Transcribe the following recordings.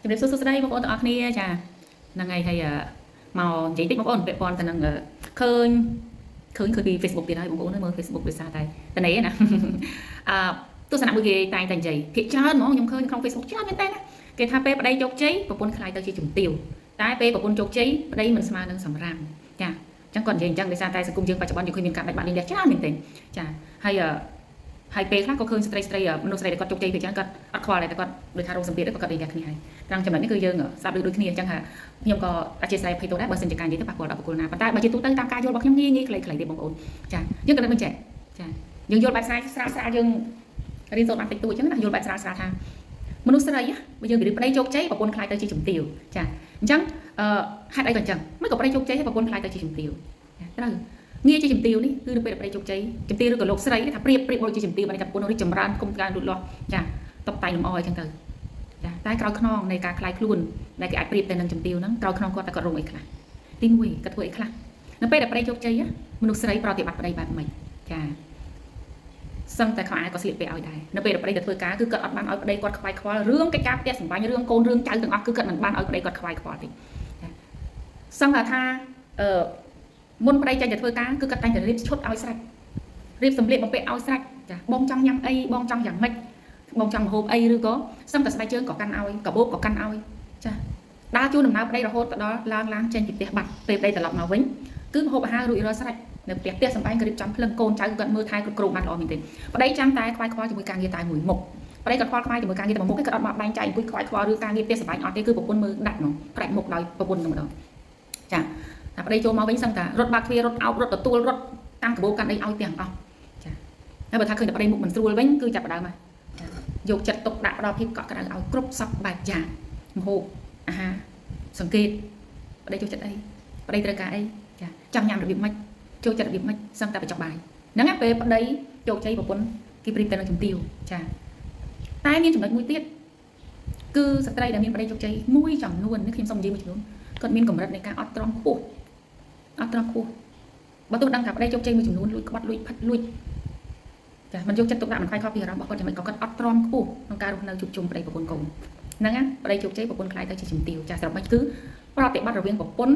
ជំរាបសួរសួស្តីបងប្អូនទាំងអស់គ្នាចាហ្នឹងហើយហើយមកនិយាយតិចបងប្អូនពាក់ព័ន្ធទៅនឹងឃើញពី Facebook ទៀតហើយបងប្អូនមើល Facebook ដោយសារតែតនេណាទស្សនៈមួយគេតែងតែនិយាយភាគច្រើនហ្មងខ្ញុំឃើញក្នុង Facebook ច្រើនមែនតើណាគេថាពេលប្តីជោគជ័យប្រពន្ធខ្លាយទៅជាជំទាវតែពេលប្រពន្ធជោគជ័យប្តីមិនស្មើនឹងសម្រាមចាអញ្ចឹងគាត់និយាយអញ្ចឹងដោយសារតែសង្គមយើងបច្ចុប្បន្នយើងឃើញមានការដាច់បាត់នេះច្រើនមែនទេចាហើយពេលខ្លះក៏ឃើញស្ត្រីមនុស្សស្រីដែលគាត់ជោគជ័យភាគច្រើនគាត់អត់ខ្វល់តែគាត់ដូចថារងសម្ពាធគាត់និយាយគ្នាហើយត្រង់ចំណុចនេះគឺយើងស្ដាប់ដូចគ្នាអញ្ចឹងថាខ្ញុំក៏អធិស្ឋានភ័យទោសដែរបើសិនជាការនិយាយទៅប៉ះពាល់ដល់បុគ្គលណាប៉ុន្តែបើជាទូទៅតាមការយល់របស់ខ្ញុំងាយខ្លីៗទេបងប្អូនចាយើងក៏នឹងបញ្ជាក់ចាយើងយល់បែបស្រាលយើងរៀនសូត្របានតិចតួចអញ្ចឹងណាយល់បែបស្រាលថាមនុស្សស្រីបើយើងនិយាយប្តីជោគជ័យប្រពន្ធខ្លាយទៅជាជំទាវចាអញ្ចឹងហេតុអីក៏អញ្ចឹងមិនក៏ប្តីជោគជ័យហើយប្រពន្ធខ្លាយទៅជាជំទាវត្រូវងាយជាជំទាវនេះគឺនៅពេលប្តីជោគជ័យជំទាវឬក៏លោកស្រីថាប្រៀបដូចជាជំទាវបានតែប្រពន្ធរីកចម្រើនគុំការលូតលាស់ចាតបតែងលំអអញ្ចឹងទៅចាតែក្រោយខ្នងនៃការខ្លាយខ្លួនដែលគេអាចប្រៀបទៅនឹងជំទាវហ្នឹងក្រោយខ្នងគាត់តែគាត់រងអីខ្លះទី1គាត់ធ្វើអីខ្លះនៅពេលដែលប្តីជោគជ័យមនុស្សស្រីប្រតិបត្តិប្តីបែបម៉េចចាសឹងតែខោអាវក៏ស្លៀកពាក់ឲ្យដែរនៅពេលដែលប្តីទៅធ្វើការគឺគាត់អត់បានឲ្យប្តីគាត់ខ្វាយខ្វល់រឿងកិច្ចការផ្ទះសម្បែងរឿងកូនរឿងចៅទាំងអស់គឺគាត់មិនបានឲ្យប្តីគាត់ខ្វាយខ្វល់ទេចាសឹងថាមុនប្តីចេញទៅធ្វើការគឺគាត់តែងតែរៀបឈុតឲ្យស្រេចរៀបសម្លៀកបំពាក់ឲ្យស្រេចចាបងចង់ញ៉ាំអីបងចង់យ៉ាងម៉េចបងចង់ម្ហូបអីឬក៏សឹងតែស្បែកជើងក៏កាន់ឲ្យកាបូបក៏កាន់ឲ្យចាដើរជួនដំណើរប្តីរហូតទៅដល់ឡើងចេញពីផ្ទះបាត់ពេលប្តីត្រឡប់មកវិញគឺម្ហូបអាហាររួចរាល់ស្រេចនៅផ្ទះសម្បែងក៏រៀបចំភ្លឹងកូនចៅគាត់មើលថែគ្រប់គ្រងបានល្អមែនទេប្តីចាំតែខ្វាយខ្វល់ជាមួយការងារតែមួយមុខប្តីគាត់ខ្វល់ខ្វាយជាមួយការងារតែមួយមុខគេគាត់អត់មកបែងចែកអង្គុយខ្វាយខ្វល់ឬការងារផ្ទះសម្បែងអត់ទេគឺប្រពន្ធមើលដាច់ហ្មងប្រាច់មុខដោយប្រពន្ធតែម្ដងចាតែប្តីចូលមកវិញសឹងតែរត់បាក់ទ្វាររត់អោបរត់ទទួលរត់តាមកាបូបកាន់អីឲ្យទាំងអស់ចាហើយបើថាឃើញតែប្តីមុខមិនស្រួលវិញគឺចាប់ផ្ដើមមកយកចិត្តទុកដាក់ផ្ដល់ភាពកក់ក្ដៅឲ្យគ្រប់សពបែបយ៉ាងម្ហូបអាហារសង្កេតប្តីចូលចិត្តអីប្តីត្រូវការអីចាចង់ញ៉ាំរបៀបម៉េចចូលចិត្តរបៀបម៉េចសឹងតែបញ្ចុះបាយហ្នឹងពេលប្តីជោគជ័យប្រពន្ធគេប្រៀបទៅនឹងជំទាវចាតែមានចំណុចមួយទៀតគឺស្ត្រីដែលមានប្តីជោគជ័យមួយចំនួននេះខ្ញុំសូមនិយាយមួយចំនួនគាត់មានកម្រិតនៃការអត់ទ្រាំខ្ពស់អត់ទ្រាំខ្ពស់បើទោះដឹងថាប្តីជោគជ័យមួយចំនួនលួចក្បត់លួចផិតលួចចាមិនយកចិត្តទុកដាក់មិនខ្វាយខ្វល់ពីអារម្មណ៍របស់គាត់យ៉ាងម៉េចក៏គាត់អត់ទ្រាំខ្ពស់ក្នុងការរស់នៅជួបជុំប្តីប្រពន្ធកូនហ្នឹងណាប្តីជោគជ័យប្រពន្ធខ្លាយទៅជាជំទាវចាសរុបមកគឺប្រតិបត្តិរវាងប្រពន្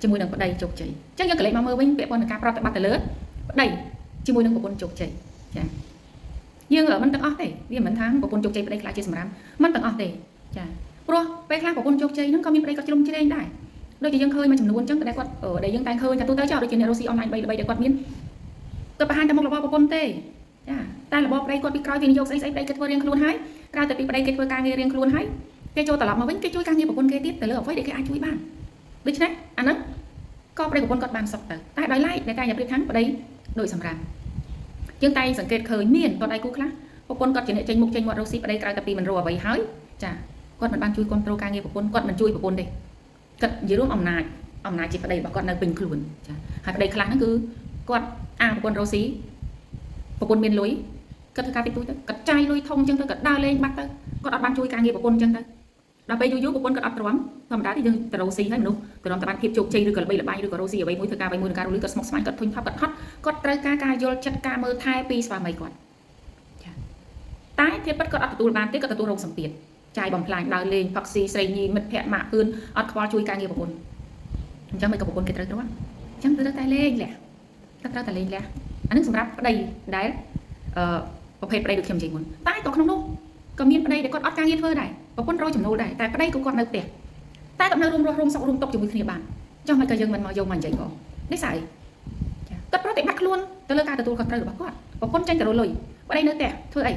ធជាមួយនឹងប្តីជោគជ័យអញ្ចឹងយើងក៏លេចមកមើលវិញពាក់ព័ន្ធនឹងការប្រតិបត្តិទៅលើប្តីជាមួយនឹងប្រពន្ធជោគជ័យចាយើងមិនទាំងអស់ទេវាមិនថាប្រពន្ធជោគជ័យប្តីខ្លាចជាសម្រាមមិនទាំងអស់ទេចាព្រោះពេលខ្លះប្រពន្ធជោគជ័យហ្នឹងក៏មានប្តីគាត់ជ្រុំជ្រែងដែរដូចជាយើងឃើញមួយចំនួនអញ្ចឹងដែលគាត់ដែលយើងតែឃើញថាទូទៅចោលដូចជាអ្នករស់ស៊ីអនឡាញ3ដែលគាត់មានគាត់បង្ហាញតែមុខរបរប្រពន្ធទេចាតែរបបប្តីគាត់ពីក្រោយវិនិយោគស្អីប្តីគាត់ធ្វើរៀងខ្លួនហើយក្រៅតែពីប្តីគេធ្វើការងាររៀងខ្លួនហើយគេចូលត្រឡប់មកវិញគេជួយការងារប្រពន្ធគេទៀតទៅលើអ្វីដែលគេអាចជួយបានដូច្នេះអាហ្នឹងក៏ប្តីប្រពន្ធគាត់បានសុខទៅតែដោយឡែកដែលតែប្រៀបថាប្តីដូចសម្រាប់យើងតែសង្កេតឃើញមានតដៃគូខ្លះប្រពន្ធគាត់ជាអ្នកចេញមុខចេញមាត់រស់ស៊ីប្តីក្រៅតែពីមិនរកអ្វីហើយចាគាត់មិនបានជួយគ្រប់គ្រងការងារប្រពន្ធគាត់មិនជួយប្រពន្ធទេគាត់និយាយរួមអំណាចជាប្តីរបស់គាត់នៅពេញខ្លួនចាហើយប្តីខ្លះហ្នឹងគឺគាត់ប្រពន្ធរស់ស៊ីប្រពន្ធមានលុយគាត់ធ្វើការតិចតួចទៅគាត់ចាយលុយធំអញ្ចឹងទៅគាត់ដើរលេងបាត់ទៅគាត់អត់បានជួយការងារប្រពន្ធអញ្ចឹងទៅដល់ពេលយូរប្រពន្ធគាត់អត់ទ្រាំធម្មតាទីយើងទៅរស់ស៊ីហើយមនុស្សទៅរំតែបានភាពជោគជ័យឬក៏ល្បីល្បាញឬក៏រស់ស៊ីអ្វីមួយធ្វើការអ្វីមួយនឹងការរស់លីគាត់ស្មុគស្មាញគាត់ធុញថប់គាត់ហត់គាត់ត្រូវការយល់ចិត្តការមើលថែពីស្វាមីគាត់ចាតែភាពពិតគាត់អត់ទទួលបានទេគាត់ទទួលរងសម្ពាធចាយបំផ្លាញដើរលេងផឹកស៊ីស្រីញីមិត្តភ័ក្តិម៉ាក់អឿនអត់ខ្វល់ជួយការងារប្រពន្ធអញ្ចឹងមិនក៏ប្រពន្ធគេត្រូវទ្រាំអញ្ចឹងត្រូវតែលេងលះត្រូវតែលេងលះអានឹងសម្រាប់ប្តីដែលប្រភេទប្តីដូចខ្ញុំនិយាយមុនតែក៏ក្នុងនោះក៏មានប្តីដែលគាត់អត់ការងារធ្វើដែរប្រពន្ធរកចំណូលដែរតែប្តីក៏គាត់នៅផ្ទះតែគាត់នៅរួមរស់រួមសុខរួមទុកជាមួយគ្នាបានចង់មិនក៏យើងមិនមកយកមកនិយាយផងនេះស្អីចាគាត់ប្រតិបត្តិខ្លួនទៅលើការទទួលខុសត្រូវរបស់គាត់ប្រពន្ធចេញទៅរកលុយប្តីនៅផ្ទះធ្វើអី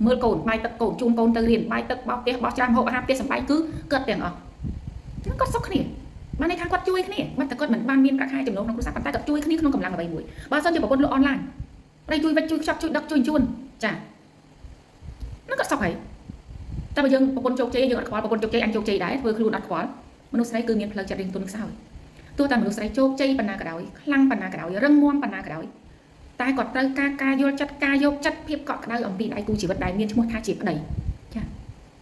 មើលកូនបាយទឹកកូនជូនកូនទៅរៀនបាយទឹកបោកផ្ទះបោះច្រាមហូបអាហារផ្ទះសម្បែងគឺគាត់ទាំងអស់ហ្នឹងគាត់សុខគ្នាបានន័យថាគាត់ជួយគ្នាមិនតែគាត់មិនបានមានប្រាក់ខែចំណូលក្នុងគ្រួសារប៉ុន្តែគាត់ជួយគ្នាក្នុងកម្លាំងអ្វីមួយបើសិនជាប្រពន្ធលក់អនឡាញប្តីជួយវិចជួយខ្ចប់ជួយដឹកជួយជូនចាហ្នឹងគាត់សុខហើយតែបើយើងប្រពន្ធជោគជ័យយើងអត់ខ្វល់ប្រពន្ធជោគជ័យអញជោគជ័យដែរធ្វើខ្លួនអត់ខ្វល់មនុស្សស្រីគឺមានផ្លូវចិត្តរៀងទុនខ្សោយទោះតែមនុស្សស្រីជោគជ័យប៉ុណ្ណាក៏ដោយខ្លាំងប៉ុណ្ណាក៏ដោយរឹងមាំប៉ុណ្ណាក៏ដោយតែគាត់ត្រូវការយល់ចិត្តការយកចិត្តភាពកក់ក្ដៅអំពីដៃគូជីវិតដែលមានឈ្មោះថាជាប្តីច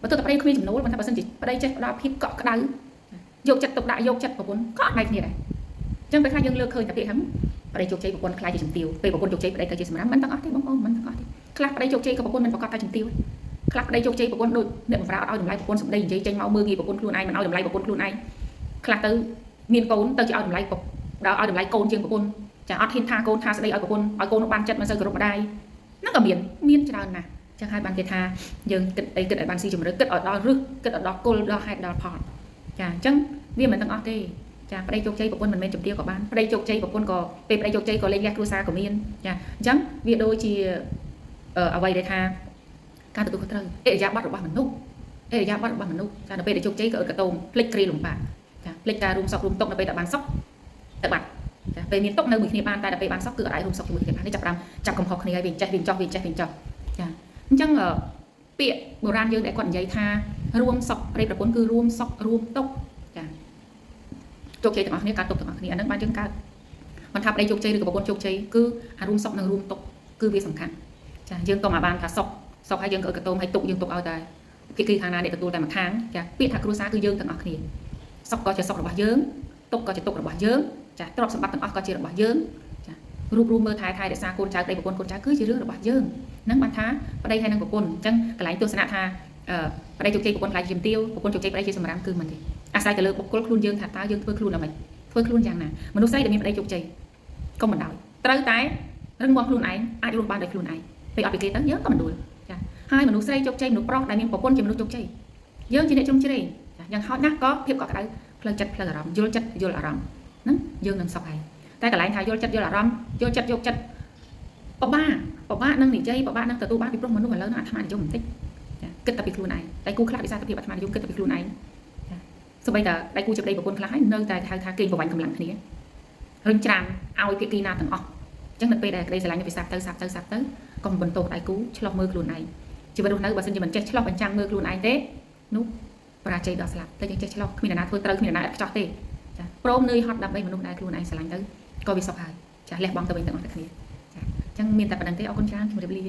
ាបើទោះតែប្តីគ្មានចំណូលប៉ុន្តែបើសិនជាប្តីចេះផ្ដល់ភាពកក់ក្ដៅយកចិត្តទុកដាក់យកចិត្តប្រពន្ធក៏អត់ដៃគ្នាដែរអញ្ចឹងពេលខ្លះយើងលើកឃើញតែពាក្យហ្នឹងប្តីជោគជ័យប្រពន្ធខ្លាយជាជំទាវពេលប្រពន្ធជោគជ័យប្តីទៅជាសម្រាប់មិនទាំងអស់ទេបងប្អូនមិនទាំងអស់ទេខ្លះប្តីជោគជ័យក៏ប្រពន្ធមិនប្រកបតែជំទាវ ខ្លះប្តីជោគជ័យប្រពន្ធដូចអ្នកបំរើឲ្យតម្លៃប្រពន្ធសម្ដីនិយាយចេញមកមើលងាយប្រពន្ធខ្លួនឯងមិនឲ្យតម្លៃប្រពន្ធខ្លួនឯងខ្លះទៅមានកូនទៅជាឲ្យតម្លៃដល់ឲ្យតម្លៃកូនជាងប្រពន្ធចាអត់ហ៊ានថាកូនថាស្ដីឲ្យប្រពន្ធឲ្យកូនបានចិត្តមិនសូវគោរពម្ដាយហ្នឹងក៏មានច្រើនណាស់ចឹងហើយបានគេថាយើងគិតអីគិតឲ្យបានស៊ីជម្រៅគិតឲ្យដល់រឹសគិតឲ្យដល់គល់ដល់ហេតុដល់ផលចាអញ្ចឹងវាមិនទាំងអស់ទេចាប្តីជោគជ័យប្រពន្ធមិនមែនជំទាវក៏បានប្តីជោគជ័យប្រពន្ធក៏ពេលប្តីជោគជ័យក៏លេងលះគ្រួសារក៏មានចាអញ្ចឹងវាដូចជាអ្វីដែលថាការទទួលខុសត្រូវអិរិយាបថរបស់មនុស្សចានៅពេលដែលជោគជ័យក៏អត់កតោងភ្លេចគ្រាលំបាកចាភ្លេចការរួមសុខរួមទុក្ខនៅពេលតែបានសុខទៅបាត់ចាពេលមានទុក្ខនៅមួយគ្នាបានតែដល់ពេលបានសុខគឺអត់អាចរួមសុខជាមួយគ្នាបាននេះចាប់កំហុសគ្នាហើយវាចេះចាអញ្ចឹងពាក្យបុរាណយើងដែលគាត់និយាយថារួមសុខប្តីប្រពន្ធគឺរួមសុខរួមទុក្ខចាជោគជ័យទាំងអស់គ្នាការទុក្ខទាំងអស់គ្នាអានឹងបានយើងកើតមិនថាប្តីជោគជ័យឬក៏ប្រពន្ធជោគជ័យគឺអារួមសុខនិងរួមទុក្ខគឺវាសំខាន់ចាយើងក៏មកបានថាសុខហើយយើងក៏កតោមឲ្យទុក្ខយើងទុក្ខឲ្យតែភាគីខាងណាដែលទទួលតែម្ខាងចាពាក្យថាគ្រួសារគឺយើងទាំងអស់គ្នាសុខក៏ជាសុខរបស់យើងទុក្ខក៏ជាទុក្ខរបស់យើងចាទ្រព្យសម្បត្តិទាំងអស់ក៏ជារបស់យើងចារូបរួមមើលថែរក្សាកូនចៅប្តីប្រពន្ធកូនចៅគឺជារឿងរបស់យើងនឹងបានថាប្តីហើយនឹងប្រពន្ធអញ្ចឹងកន្លែងទស្សនៈថាប្តីជោគជ័យប្រពន្ធខ្លាចជាជំទាវប្រពន្ធជោគជ័យប្តីជាសម្រាមគឺមិនទេអាស្រ័យទៅលើបុគ្គលខ្លួនយើងថាតើយើងធ្វើខ្លួនយ៉ាងម៉េចធ្វើខ្លួនយ៉ាងណាមនុស្សស្រីដែលមានប្តីជោគជ័យកុំបណ្ដោយត្រូវតែរឹងមាំខ្លួនឯងអាចរស់បានដោយខ្លួនឯងពេលអត់ពីគេទៅយើងក៏មិនដួលចាហើយមនុស្សស្រីជោគជ័យមនុស្សប្រុសដែលមានប្រពន្ធជាមនុស្សជោគជ័យយើងជាអ្នកជ្រុំជ្រែងចាយ៉ាងហោចណាស់ក៏ភាពកក់ក្ដៅផ្លូវចិត្តផ្លូវអារម្មណ៍យល់ចិត្តយល់អារម្មណ៍ហ្នឹងយើងនឹងសុខហើយតែកន្លែងថាយល់ចិត្តយល់អារម្មណ៍យល់ចិត្តយកចិត្តពិបាកនឹងនិយាយពិបាកនឹងទទួលបានពីព្រោះមនុស្សឥឡូវហ្នឹងអាត្មានិយមបន្តិចចាគិតតែពីខ្លួនឯងតែគូខ្លះវិសាទភាពអាត្មានិយមគិតតែពីខ្លួនឯងចាសូម្បីតែដៃគូជាប្តីប្រពន្ធខ្លះហើយនៅតែហៅថាគេប្រវាញ់កម្លាំងគ្នារឹងច្រានឲ្យភាគីណាទាំងអស់អញ្ចឹងនៅពេលដែលក្តីស្រឡាញ់វិសាទទៅកុំបន្ទោសដៃគូឆ្លោះមើលខ្លួនឯងជីវិតរស់នៅបើសិនជាមិនចេះឆ្លោះបញ្ចាំងមើលខ្លួនឯងទេនោះបរាជ័យដល់ស្លាប់តែយើងចេះឆ្លោះគ្មានអ្នកណាធ្វើត្រូវគ្មានអ្នកណាឥតខ្ចោះទេចាព្រមនឿយហត់ដើម្បីមនុស្សដែលខ្លួនឯងស្រឡាញ់ទៅក៏វាសុខហើយចាលះបង់ទៅវិញទាំងអស់តែគ្នាចាអញ្ចឹងមានតែប៉ុណ្្នឹងទេអរគុណច្រើនជម្រាបលា